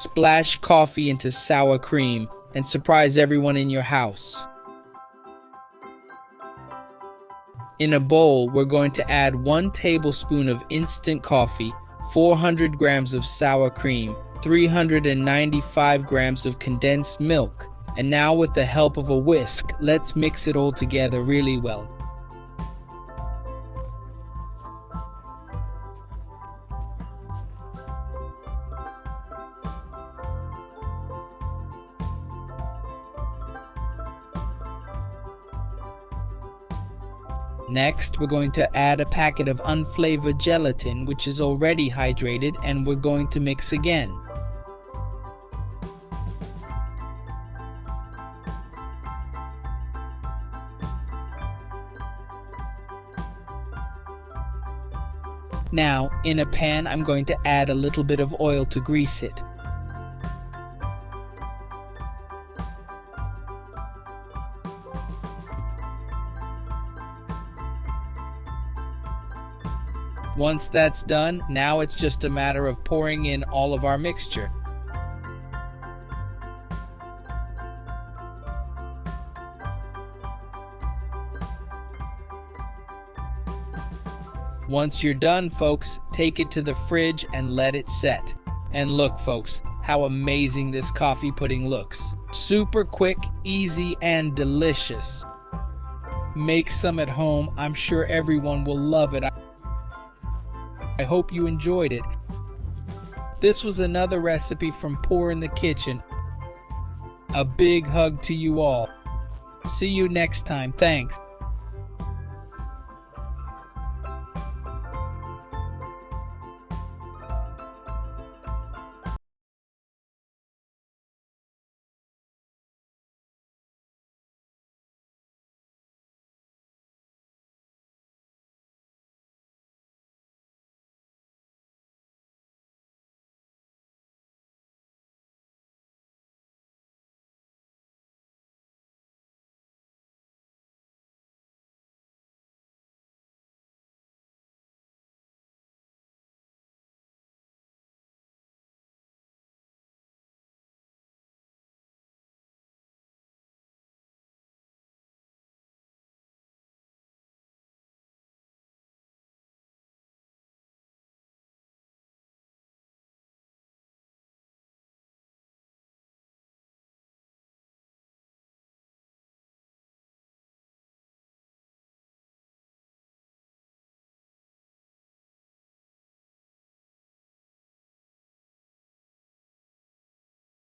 Splash coffee into sour cream and surprise everyone in your house. In a bowl, we're going to add 1 tablespoon of instant coffee, 400 grams of sour cream, 395 grams of condensed milk, and now with the help of a whisk, let's mix it all together really well. Next, we're going to add a packet of unflavored gelatin, which is already hydrated, and we're going to mix again. Now, in a pan, I'm going to add a little bit of oil to grease it. Once that's done, now it's just a matter of pouring in all of our mixture. Once you're done, folks, take it to the fridge and let it set. And look, folks, how amazing this coffee pudding looks. Super quick, easy, and delicious. Make some at home. I'm sure everyone will love it. I hope you enjoyed it. This was another recipe from Pour in the Kitchen. A big hug to you all. See you next time. Thanks.